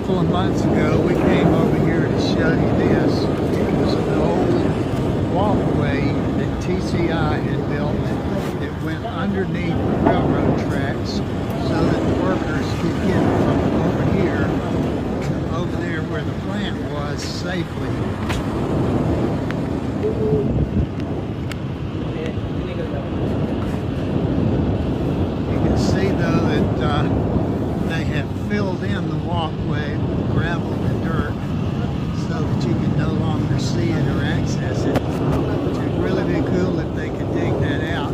couple of months ago, we came over here to show you this. It was an old walkway that TCI had built that went underneath the railroad tracks so that the workers could get from over here to over there where the plant was safely. You can see though that they have filled in the walkway with gravel and dirt so that you can no longer see it or access it. It would really be cool if they could dig that out.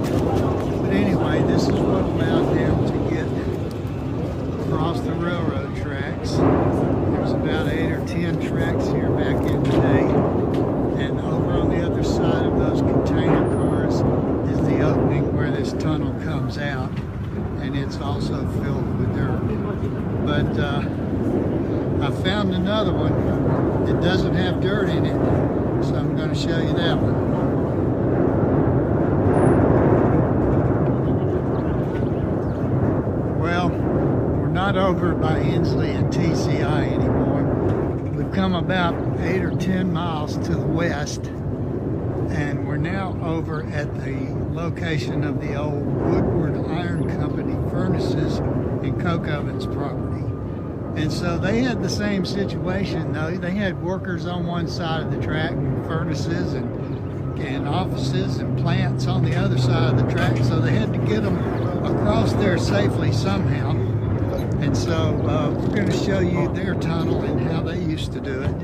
But anyway, this is what allowed them to get across the railroad tracks. There's about 8 or 10 tracks here back in the day. And over on the other side of those container cars is the opening where this tunnel comes out. And it's also filled with dirt. But I found another one that doesn't have dirt in it, so I'm going to show you that one. Well, we're not over by Inslee and TCI anymore. We've come about 8 or 10 miles to the west, and we're now over at the location of the old Woodward Iron Company Furnaces and coke ovens property. And so they had the same situation though. They had workers on one side of the track, and furnaces and offices and plants on the other side of the track, so they had to get them across there safely somehow. And so we're going to show you their tunnel and how they used to do it.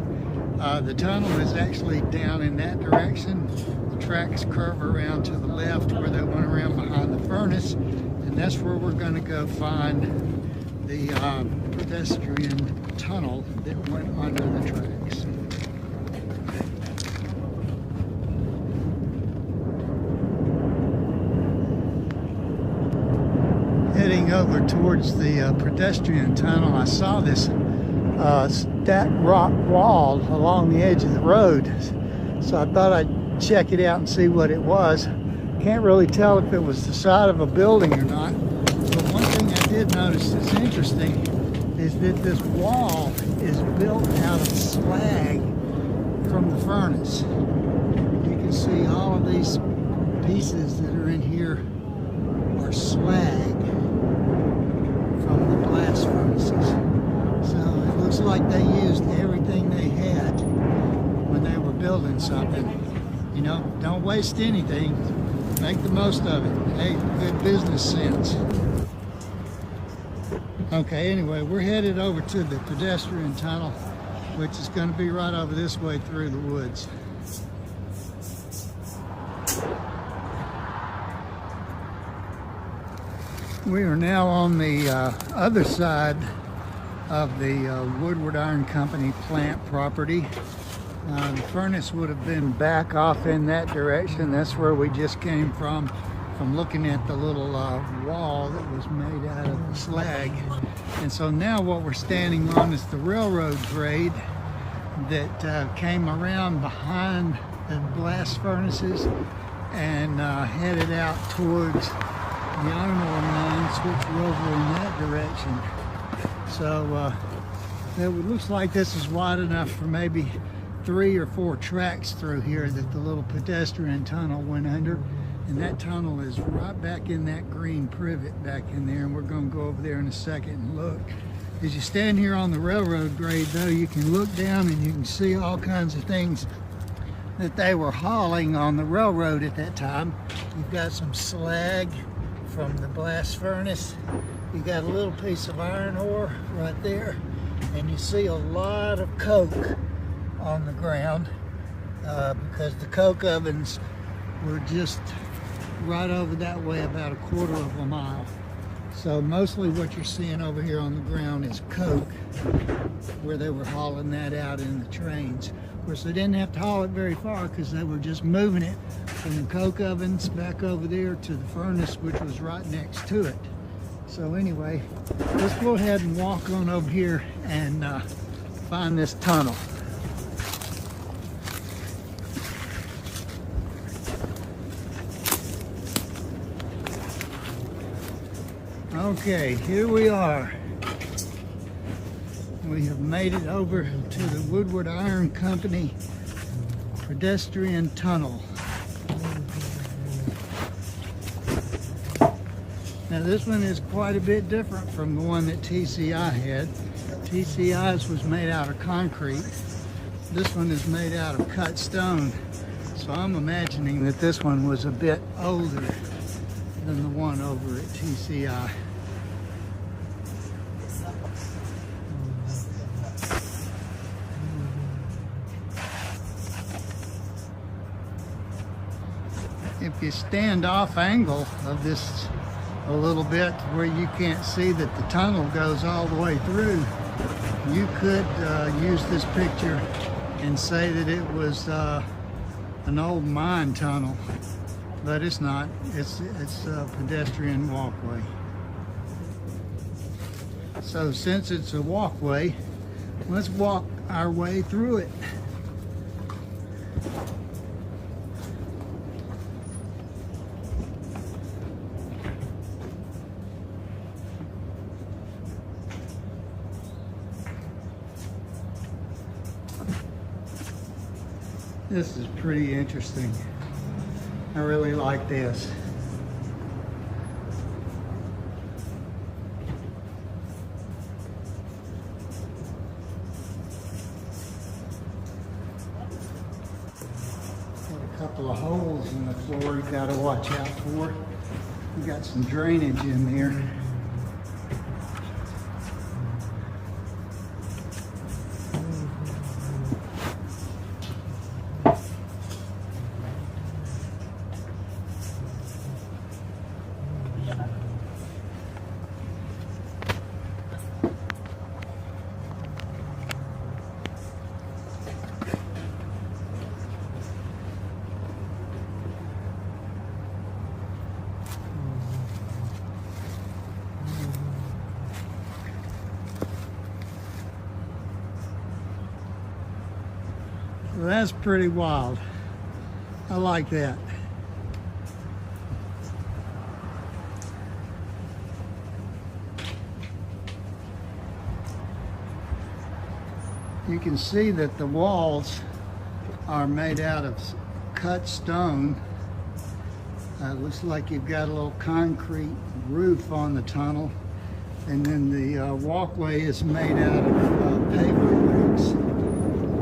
The tunnel is actually down in that direction. The tracks curve around to the left where they went around behind the furnace, and that's where we're going to go find the pedestrian tunnel that went under the tracks. Heading over towards the pedestrian tunnel, I saw this stacked rock wall along the edge of the road, so I thought I'd check it out and see what it was. Can't really tell if it was the side of a building or not, but one thing I did notice that's interesting is that this wall is built out of slag from the furnace. You can see all of these pieces that are in here are slag from the blast furnaces. So it looks like they used everything they had when they were building something. You know, don't waste anything. Make the most of it. Hey, good business sense. Okay, anyway, we're headed over to the pedestrian tunnel, which is going to be right over this way through the woods. We are now on the other side of the Woodward Iron Company plant property. The furnace would have been back off in that direction. That's where we just came from looking at the little wall that was made out of the slag. And so now what we're standing on is the railroad grade that came around behind the blast furnaces and headed out towards the iron ore mines, which were over in that direction. So it looks like this is wide enough for maybe 3 or 4 tracks through here that the little pedestrian tunnel went under. And that tunnel is right back in that green privet back in there, and we're going to go over there in a second and look. As you stand here on the railroad grade though, you can look down and you can see all kinds of things that they were hauling on the railroad at that time. You've got some slag from the blast furnace. You got a little piece of iron ore right there, and you see a lot of coke on the ground because the coke ovens were just right over that way about 1/4 of a mile. So mostly what you're seeing over here on the ground is coke, where they were hauling that out in the trains. Of course, they didn't have to haul it very far because they were just moving it from the coke ovens back over there to the furnace, which was right next to it. So anyway, let's go ahead and walk on over here and find this tunnel. Okay, here we are. We have made it over to the Woodward Iron Company pedestrian tunnel. Now this one is quite a bit different from the one that TCI had. TCI's was made out of concrete. This one is made out of cut stone. So I'm imagining that this one was a bit older than the one over at TCI. If you stand off angle of this a little bit where you can't see that the tunnel goes all the way through, you could use this picture and say that it was an old mine tunnel, but it's not. It's a pedestrian walkway. So since it's a walkway, let's walk our way through it. This is pretty interesting. I really like this. Got a couple of holes in the floor you gotta watch out for. We got some drainage in there. So that's pretty wild. I like that. You can see that the walls are made out of cut stone. Looks like you've got a little concrete roof on the tunnel, and then the walkway is made out of paver bricks.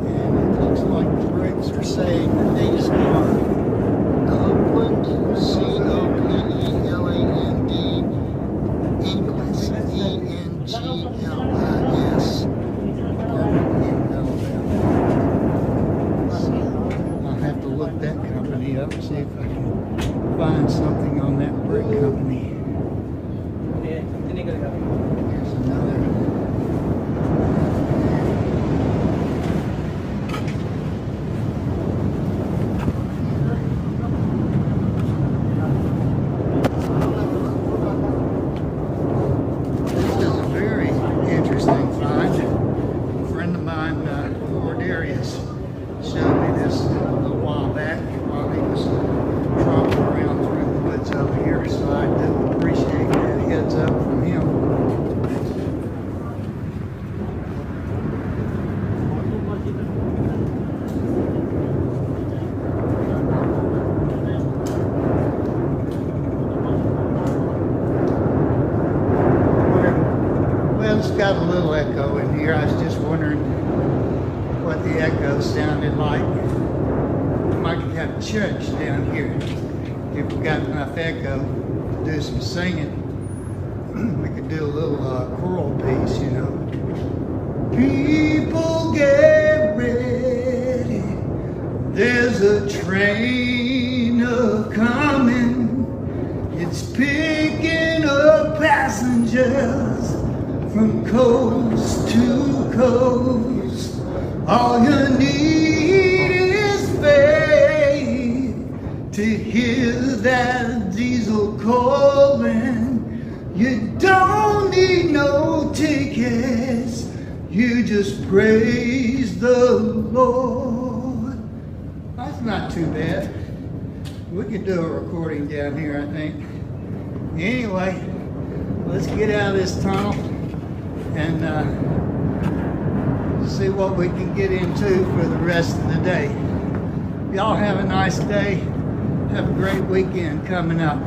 And it looks like the bricks are saying that these are Oakland, C-O-P-E-L-A-N-D, Inglis, E-N-G-L-I-S. I'll have to look that company up and see if I can find something on that brick company. Here's another. Showed me this a little while back while he was tromping around through the woods over here, so I do appreciate that heads up from him. Well, it's got a little echo in here. I was just wondering what the echo sounded like. We might have a church down here if we got enough echo to do some singing. We could do a little choral piece, you know. People get ready, there's a train a-coming. It's picking up passengers from coast to coast. All you need is faith to hear that diesel calling. You don't need no tickets, you just praise the Lord. That's not too bad. We could do a recording down here, I think. Anyway, let's get out of this tunnel and see what we can get into for the rest of the day. Y'all have a nice day. Have a great weekend coming up.